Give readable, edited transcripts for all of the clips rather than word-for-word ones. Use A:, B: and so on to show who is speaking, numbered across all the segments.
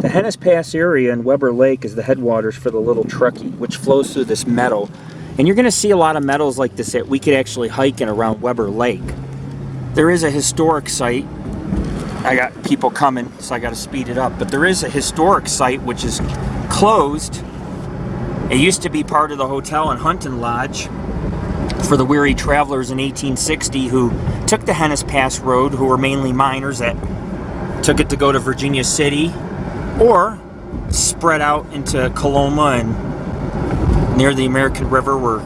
A: The Henness Pass area in Weber Lake is the headwaters for the Little Truckee, which flows through this meadow. And you're going to see a lot of meadows like this that we could actually hike in around Weber Lake. There is a historic site. I got people coming, so I got to speed it up. But there is a historic site which is closed. It used to be part of the hotel and hunting lodge for the weary travelers in 1860 who took the Henness Pass Road, who were mainly miners that took it to go to Virginia City or spread out into Coloma and near the American River where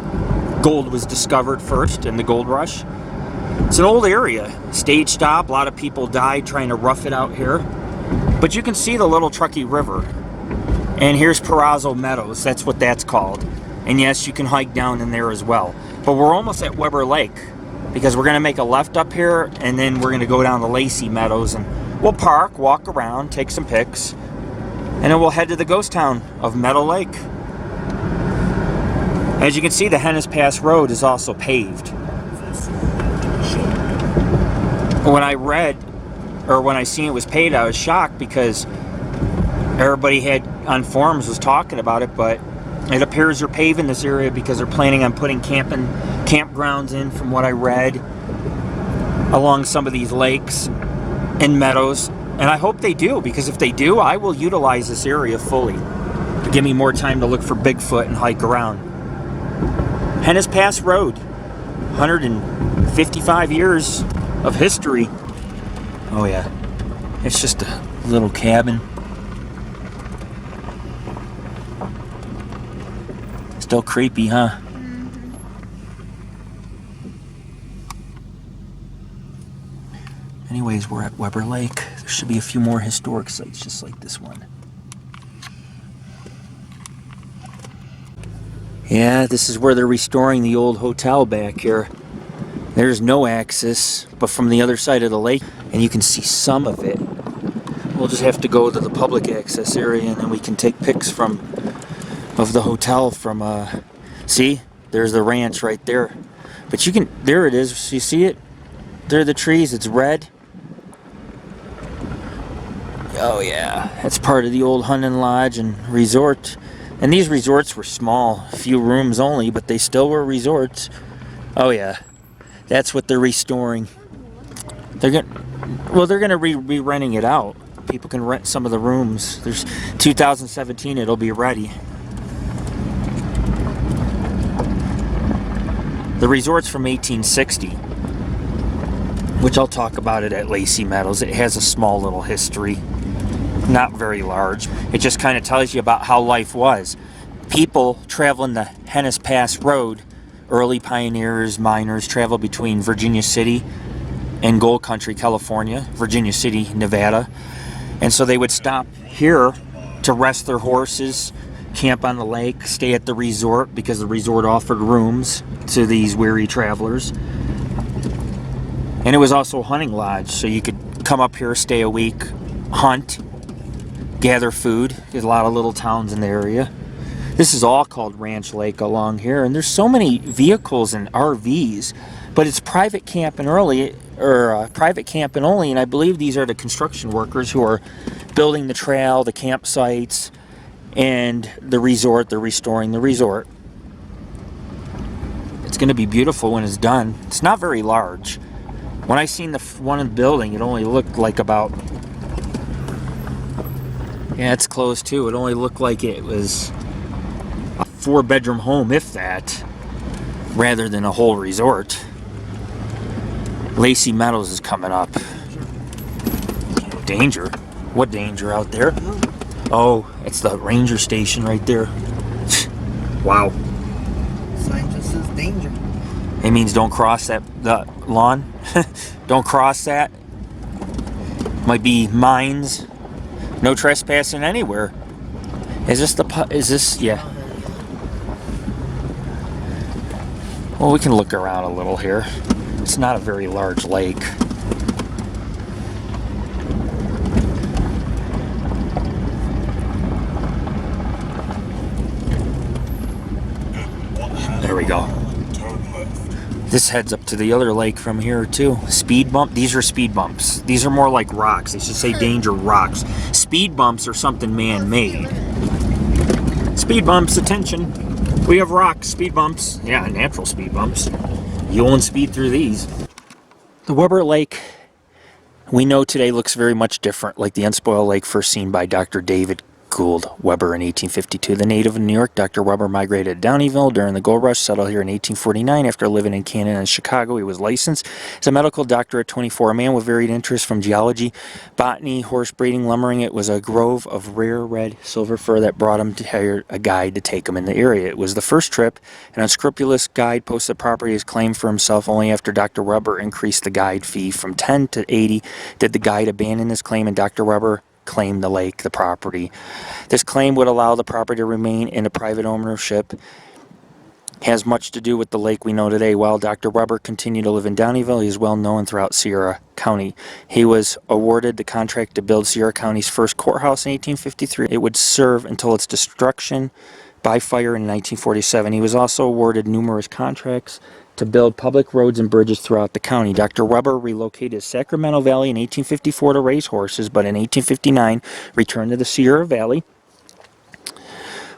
A: gold was discovered first in the gold rush. It's an old area, stage stop, a lot of people died trying to rough it out here. But you can see the Little Truckee River. And here's Perazzo Meadows, that's what that's called. And yes, you can hike down in there as well. But we're almost at Weber Lake because we're gonna make a left up here and then we're gonna go down to Lacey Meadows and we'll park, walk around, take some pics, and then we'll head to the ghost town of Meadow Lake. As you can see, the Henness Pass Road is also paved. When I read, or when I seen it was paved, I was shocked because everybody had on forums was talking about it, but it appears they're paving this area because they're planning on putting campgrounds in, from what I read, along some of these lakes and meadows. And I hope they do, because if they do, I will utilize this area fully to give me more time to look for Bigfoot and hike around. Henness Pass Road, 155 years of history. Oh yeah, it's just a little cabin. Still creepy, huh? Mm-hmm. Anyways, we're at Weber Lake. There should be a few more historic sites just like this one. Yeah, this is where they're restoring the old hotel back here. There's no access, but from the other side of the lake, and you can see some of it. We'll just have to go to the public access area, and then we can take pics of the hotel from, see? There's the ranch right there. But you can, there it is, you see it? There are the trees, it's red. Oh yeah, that's part of the old hunting lodge and resort. And these resorts were small, a few rooms only, but they still were resorts. Oh yeah, that's what they're restoring. They're gonna be renting it out. People can rent some of the rooms. There's 2017, it'll be ready. The resort's from 1860, which I'll talk about it at Lacey Meadows. It has a small little history. Not very large. It just kind of tells you about how life was. People traveling the Henness Pass Road, early pioneers, miners, traveled between Virginia City and Gold Country, California, Virginia City, Nevada. And so they would stop here to rest their horses, camp on the lake, stay at the resort because the resort offered rooms to these weary travelers. And it was also a hunting lodge, so you could come up here, stay a week, hunt, gather food. There's a lot of little towns in the area. This is all called Ranch Lake along here, and there's so many vehicles and RVs, but it's private camping only, and I believe these are the construction workers who are building the trail, the campsites, and the resort. They're restoring the resort. It's going to be beautiful when it's done. It's not very large. When I seen the one in the building, it only looked like about, yeah, it's closed too. It only looked like it was a 4-bedroom home, if that, rather than a whole resort. Lacey Meadows is coming up. Danger? What danger out there? Oh, it's the ranger station right there. Wow.
B: Sign just says danger.
A: It means don't cross the lawn. Don't cross that. Might be mines. No trespassing anywhere. Is this, yeah. Well, we can look around a little here. It's not a very large lake. There we go. This heads up to the other lake from here too. Speed bump. These are speed bumps. These are more like rocks. They should say danger rocks. Speed bumps are something man-made. Speed bumps, attention. We have rocks, speed bumps. Yeah, natural speed bumps. You won't speed through these. The Weber Lake, we know today, looks very much different, like the unspoiled lake first seen by Dr. David Gould Weber in 1852. The native of New York, Dr. Weber migrated to Downieville during the gold rush, settled here in 1849. After living in Canada and Chicago, he was licensed as a medical doctor at 24. A man with varied interests from geology, botany, horse breeding, lumbering. It was a grove of rare red silver fir that brought him to hire a guide to take him in the area. It was the first trip. An unscrupulous guide posted property as claimed for himself. Only after Dr. Weber increased the guide fee from 10 to 80 did the guide abandon his claim, and Dr. Weber claim the lake, the property. This claim would allow the property to remain in a private ownership. Has much to do with the lake we know today. While Dr. Weber continued to live in Downieville, he is well known throughout Sierra County. He was awarded the contract to build Sierra County's first courthouse in 1853. It would serve until its destruction by fire in 1947. He was also awarded numerous contracts to build public roads and bridges throughout the county. Dr. Weber relocated to Sacramento Valley in 1854 to raise horses, but in 1859 returned to the Sierra Valley,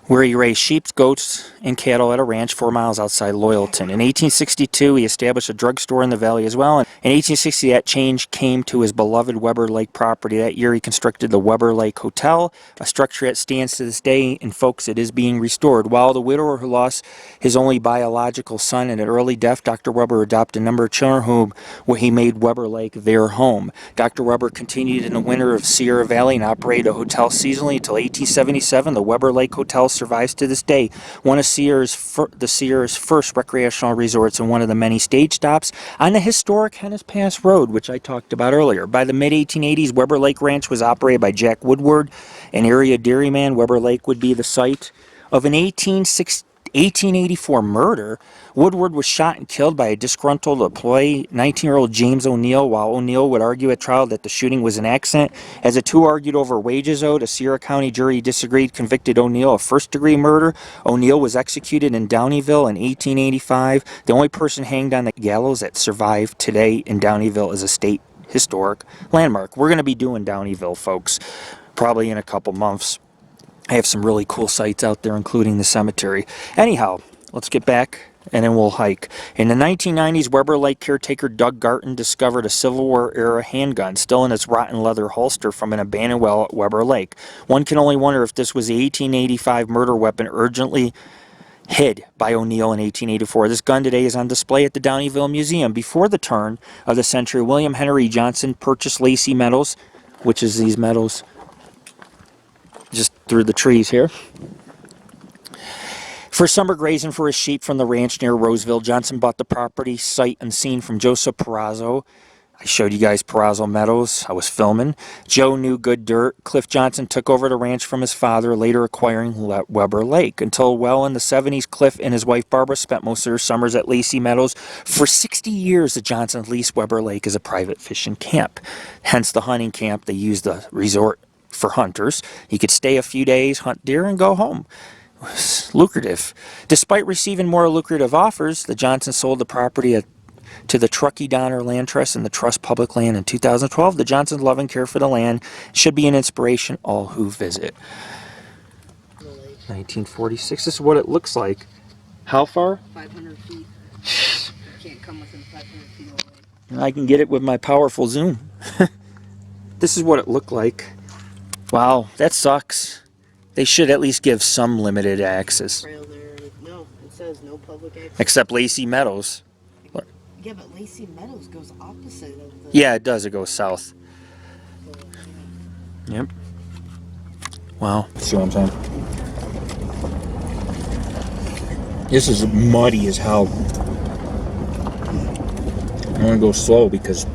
A: where he raised sheep, goats, and cattle at a ranch 4 miles outside Loyalton. In 1862, he established a drugstore in the valley as well. And in 1860, that change came to his beloved Weber Lake property. That year, he constructed the Weber Lake Hotel, a structure that stands to this day, and folks, it is being restored. While the widower who lost his only biological son at an early death, Dr. Weber adopted a number of children where he made Weber Lake their home. Dr. Weber continued in the winter of Sierra Valley and operated a hotel seasonally until 1877. The Weber Lake Hotel survives to this day, one of Sierra's first recreational resorts and one of the many stage stops on the historic Henness Pass Road, which I talked about earlier. By the mid-1880s, Weber Lake Ranch was operated by Jack Woodward, an area dairyman. Weber Lake would be the site of an 1884 murder. Woodward was shot and killed by a disgruntled employee, 19-year-old James O'Neill, while O'Neill would argue at trial that the shooting was an accident. As the two argued over wages owed, a Sierra County jury disagreed, convicted O'Neill of first-degree murder. O'Neill was executed in Downieville in 1885. The only person hanged on the gallows that survived today in Downieville is a state historic landmark. We're going to be doing Downieville, folks, probably in a couple months. I have some really cool sites out there, including the cemetery. Anyhow, let's get back and then we'll hike. In the 1990s, Weber Lake caretaker Doug Garton discovered a Civil War era handgun still in its rotten leather holster from an abandoned well at Weber Lake. One can only wonder if this was the 1885 murder weapon urgently hid by O'Neill in 1884. This gun today is on display at the Downieville Museum. Before the turn of the century, William Henry Johnson purchased Lacey Meadows, which is these meadows just through the trees here, for summer grazing for his sheep from the ranch near Roseville. Johnson bought the property sight unseen from Joseph Perazzo. I showed you guys Perazzo Meadows. I was filming. Joe knew good dirt. Cliff Johnson took over the ranch from his father, later acquiring Weber Lake. Until well in the 70s, Cliff and his wife Barbara spent most of their summers at Lacey Meadows. For 60 years, the Johnsons leased Weber Lake as a private fishing camp. Hence the hunting camp. They used the resort for hunters. You could stay a few days, hunt deer, and go home. It was lucrative. Despite receiving more lucrative offers, the Johnsons sold the property to the Truckee Donner Land Trust and the Trust Public Land in 2012. The Johnsons' love and care for the land should be an inspiration all who visit. 1946. This is what it looks like. How far?
B: 500 feet. You can't come within 500 feet away.
A: I can get it with my powerful zoom. This is what it looked like. Wow, that sucks. They should at least give some limited access.
B: Trail there. No, it says no public access.
A: Except Lacey Meadows.
B: Yeah, but Lacey Meadows goes opposite of the...
A: Yeah, it does. It goes south. Yep. Wow. See what I'm saying? This is muddy as hell. I'm going to go slow because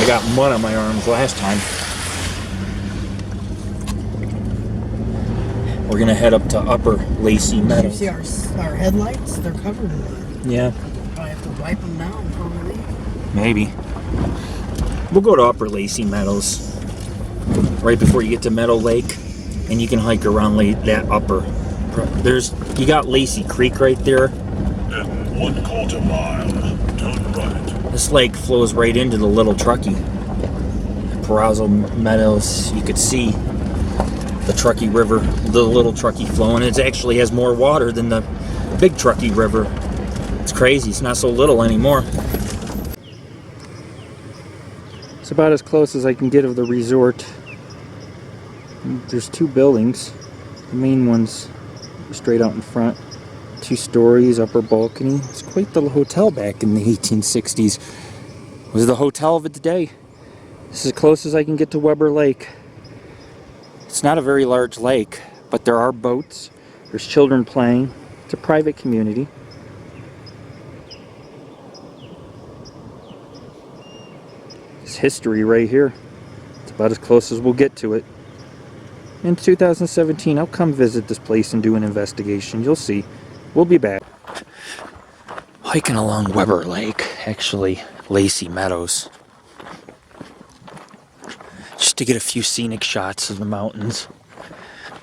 A: I got mud on my arms last time. We're going to head up to Upper Lacey Meadows.
B: You see our headlights? They're covered in mud.
A: Yeah.
B: Probably have to wipe them down before we leave.
A: Maybe. We'll go to Upper Lacey Meadows right before you get to Meadow Lake, and you can hike around that upper. You got Lacey Creek right there.
C: 1/4 mile. Turn right.
A: This lake flows right into the Little Truckee. Perazzo Meadows, you could see the Truckee River, the Little Truckee flowing. It actually has more water than the big Truckee River. It's crazy, it's not so little anymore. It's about as close as I can get of the resort. There's two buildings. The main one's straight out in front. 2 stories, upper balcony. It's quite the hotel back in the 1860s. It was the hotel of the day. This is as close as I can get to Weber Lake. It's not a very large lake, but there are boats. There's children playing. It's a private community. It's history right here. It's about as close as we'll get to it. In 2017, I'll come visit this place and do an investigation. You'll see. We'll be back. Hiking along Weber Lake, actually Lacey Meadows. Just to get a few scenic shots of the mountains.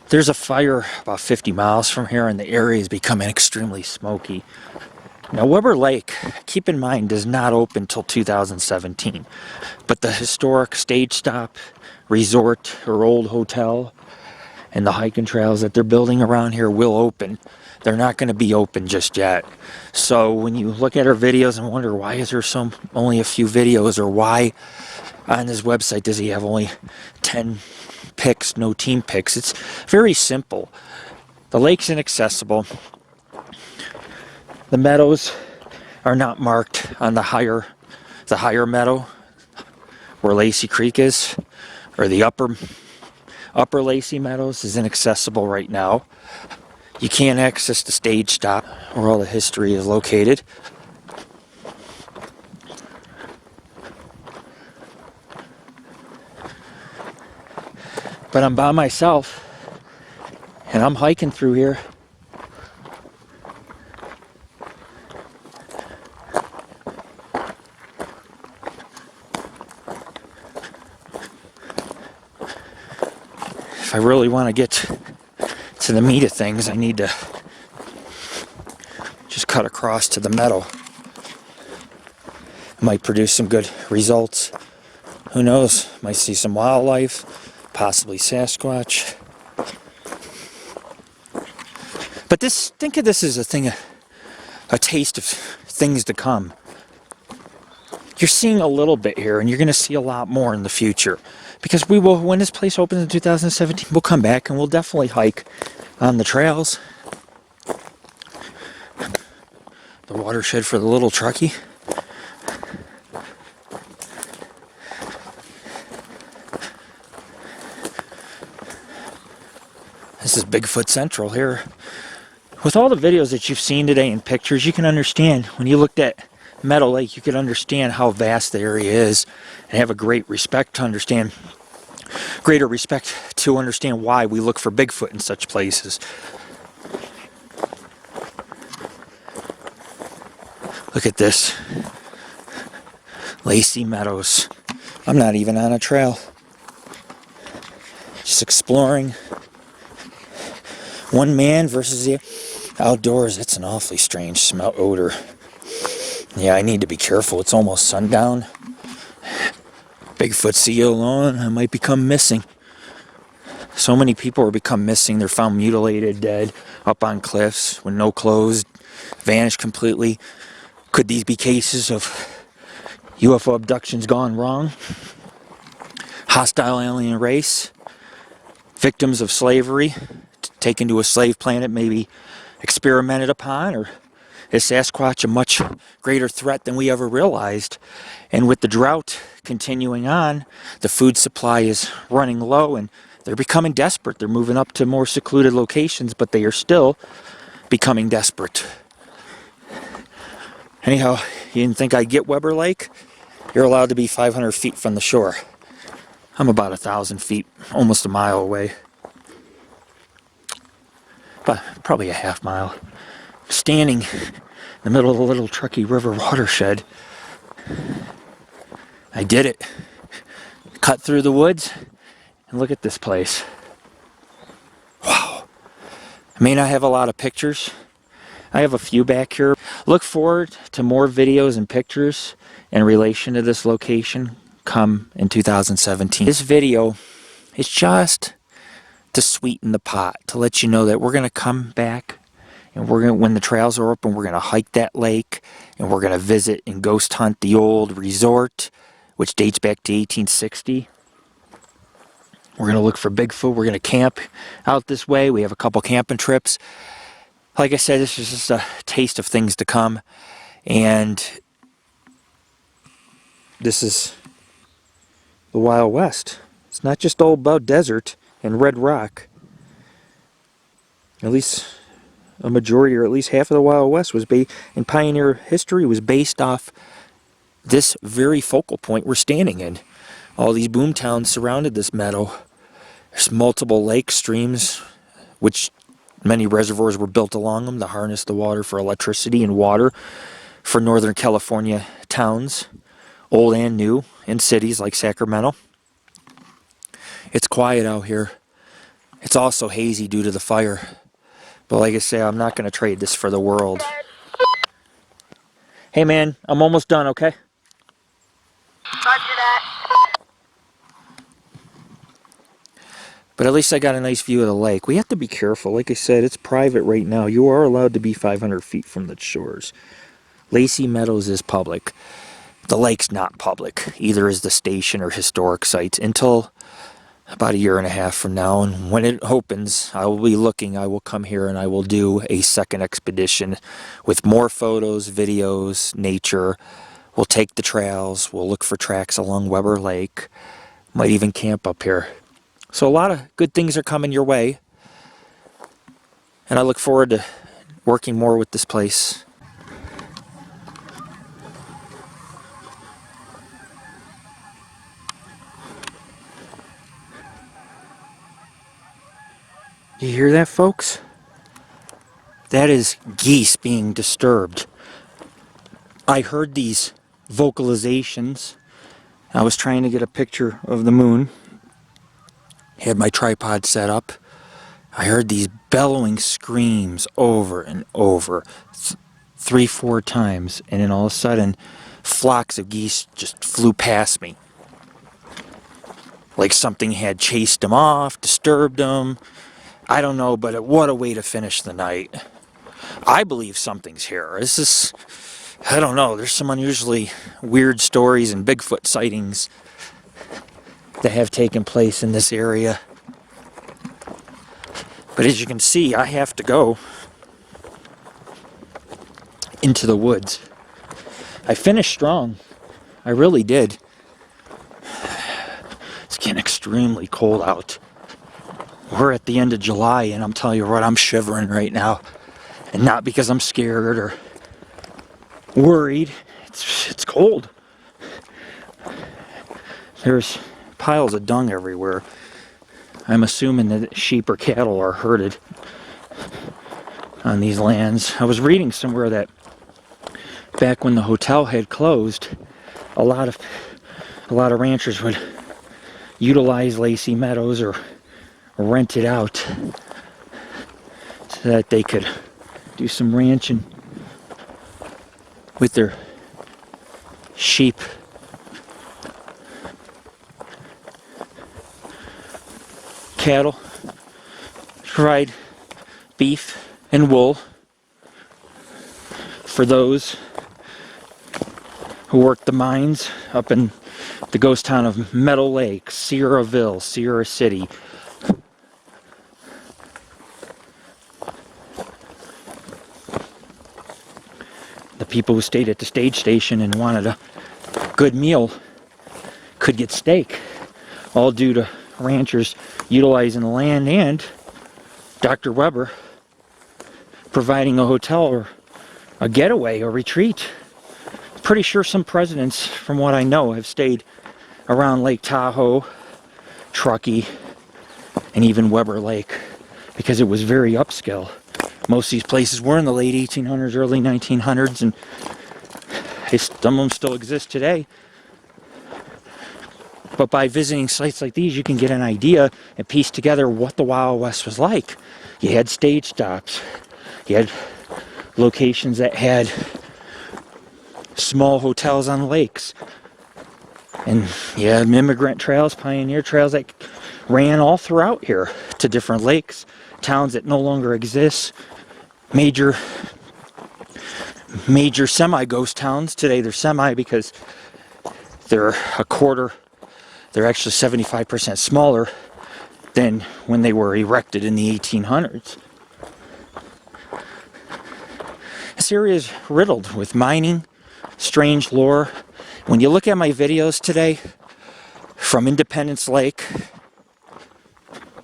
A: There's a fire about 50 miles from here and the area is becoming extremely smoky. Now Weber Lake, keep in mind, does not open till 2017. But the historic stage stop, resort, or old hotel, and the hiking trails that they're building around here will open. They're not going to be open just yet. So when you look at our videos and wonder why is there only a few videos, or why on this website does he have only 10 pics, no team pics, it's very simple. The lake's inaccessible. The meadows are not marked on the higher meadow where Lacey Creek is, or the upper Lacey Meadows is inaccessible right now. You can't access the stage stop where all the history is located. But I'm by myself and I'm hiking through here. If I really want to get to the meat of things, I need to just cut across to the meadow. It might produce some good results. Who knows? Might see some wildlife, possibly Sasquatch. But think of this as a taste of things to come. You're seeing a little bit here, and you're going to see a lot more in the future. Because we will, when this place opens in 2017, we'll come back and we'll definitely hike on the trails. The watershed for the Little Truckee. This is Bigfoot Central here. With all the videos that you've seen today and pictures, you can understand, when you looked at Meadow Lake, you can understand how vast the area is and have a greater respect to understand why we look for Bigfoot in such places. Look at this. Lacey Meadows. I'm not even on a trail. Just exploring. One man versus the outdoors. It's an awfully strange smell, odor. Yeah, I need to be careful. It's almost sundown. Bigfoot, see you alone. I might become missing. So many people are become missing. They're found mutilated, dead, up on cliffs with no clothes, vanished completely. Could these be cases of UFO abductions gone wrong? Hostile alien race? Victims of slavery? Taken to a slave planet, maybe experimented upon? Or is Sasquatch a much greater threat than we ever realized? And with the drought continuing on, the food supply is running low and they're becoming desperate. They're moving up to more secluded locations, but they are still becoming desperate. Anyhow, you didn't think I'd get Weber Lake? You're allowed to be 500 feet from the shore. I'm about 1,000 feet, almost a mile away. But probably a half mile. Standing in the middle of the Little Truckee River watershed. I did it. Cut through the woods and look at this place. Wow. I may not have a lot of pictures. I have a few back here. Look forward to more videos and pictures in relation to this location come in 2017. This video is just to sweeten the pot, to let you know that we're going to come back and when the trails are open, we're going to hike that lake and we're going to visit and ghost hunt the old resort, which dates back to 1860. We're going to look for Bigfoot. We're going to camp out this way. We have a couple camping trips. Like I said, this is just a taste of things to come. And this is the Wild West. It's not just all about desert and red rock. At least a majority, or at least half of the Wild West was in pioneer history was based off this very focal point we're standing in. All these boom towns surrounded this meadow. There's multiple lakes, streams, which many reservoirs were built along them to harness the water for electricity and water for Northern California towns, old and new, in cities like Sacramento. It's quiet out here. It's also hazy due to the fire. But like I say, I'm not going to trade this for the world. Hey man, I'm almost done, okay?
B: Roger that.
A: But at least I got a nice view of the lake. We have to be careful. Like I said, it's private right now. You are allowed to be 500 feet from the shores. Lacey Meadows is public. The lake's not public. Either is the station or historic sites until about 1.5 years from now. And when it opens, I will be looking. I will come here and I will do a second expedition with more photos, videos, nature. We'll take the trails. We'll look for tracks along Weber Lake. Might even camp up here. So a lot of good things are coming your way. And I look forward to working more with this place. You hear that, folks? That is geese being disturbed. I heard these vocalizations. I was trying to get a picture of the moon. Had my tripod set up. I heard these bellowing screams over and over, 3-4 times, and then all of a sudden, flocks of geese just flew past me. Like something had chased them off, disturbed them. I don't know, but what a way to finish the night. I believe something's here. This is, I don't know, there's some unusually weird stories and Bigfoot sightings that have taken place in this area. But as you can see, I have to go into the woods. I finished strong. I really did. It's getting extremely cold out. We're at the end of July and I'm telling you what, I'm shivering right now. And not because I'm scared or worried. It's cold. There's piles of dung everywhere. I'm assuming that sheep or cattle are herded on these lands. I was reading somewhere that back when the hotel had closed, a lot of ranchers would utilize Lacey Meadows or rent it out so that they could do some ranching with their sheep. Cattle, provide beef and wool for those who work the mines up in the ghost town of Meadow Lake, Sierraville, Sierra City. The people who stayed at the stage station and wanted a good meal could get steak, all due to ranchers utilizing the land and Dr. Weber providing a hotel or a getaway or retreat. Pretty sure some presidents, from what I know, have stayed around Lake Tahoe, Truckee, and even Weber Lake because it was very upscale. Most of these places were in the late 1800s, early 1900s, and some of them still exist today. But by visiting sites like these, you can get an idea and piece together what the Wild West was like. You had stage stops. You had locations that had small hotels on lakes. And you had immigrant trails, pioneer trails that ran all throughout here to different lakes, towns that no longer exist, major semi-ghost towns. Today they're semi because they're they're actually 75% smaller than when they were erected in the 1800s. This area is riddled with mining, strange lore. When you look at my videos today, from Independence Lake,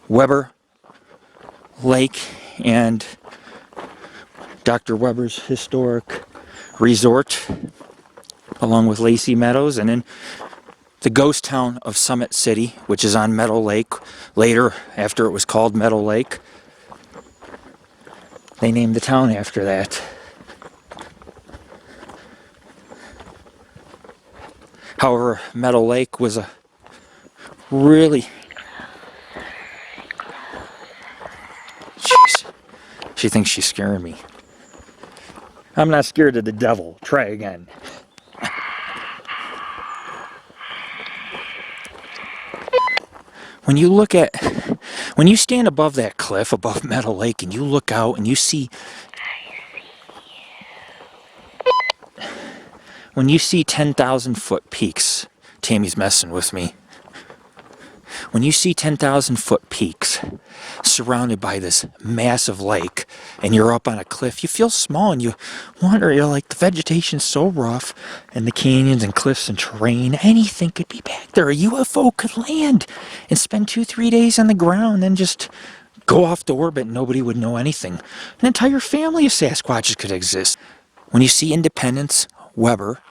A: Weber Lake, and Dr. Weber's historic resort, along with Lacey Meadows, and then the ghost town of Summit City, which is on Meadow Lake. Later, after it was called Meadow Lake, they named the town after that. However, Meadow Lake was a really... Jeez. She thinks she's scaring me. I'm not scared of the devil. Try again. When you stand above that cliff, above Meadow Lake, and you look out and you see, when you see 10,000 foot peaks, Tammy's messing with me. When you see 10,000 foot peaks surrounded by this massive lake and you're up on a cliff, you feel small and you wonder, you're like, the vegetation's so rough and the canyons and cliffs and terrain, anything could be back there. A UFO could land and spend 2-3 days on the ground and then just go off to orbit and nobody would know anything. An entire family of Sasquatches could exist. When you see Independence, Weber,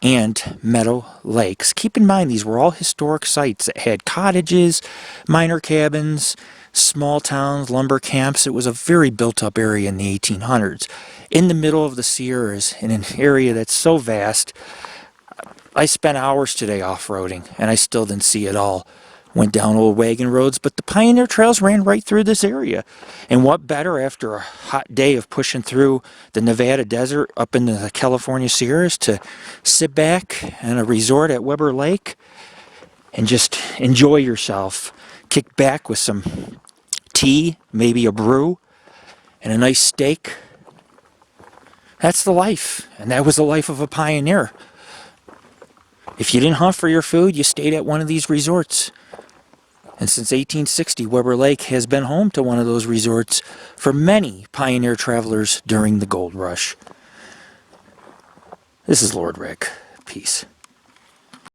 A: and Meadow Lakes, keep in mind these were all historic sites that had cottages, minor cabins, small towns, lumber camps. It was a very built up area in the 1800s. In the middle of the Sierras, in an area that's so vast, I spent hours today off-roading and I still didn't see it all. Went down old wagon roads, but the pioneer trails ran right through this area. And what better after a hot day of pushing through the Nevada desert up into the California Sierras to sit back in a resort at Weber Lake and just enjoy yourself. Kick back with some tea, maybe a brew, and a nice steak. That's the life, and that was the life of a pioneer. If you didn't hunt for your food, you stayed at one of these resorts. And since 1860, Weber Lake has been home to one of those resorts for many pioneer travelers during the gold rush. This is Lord Rick. Peace.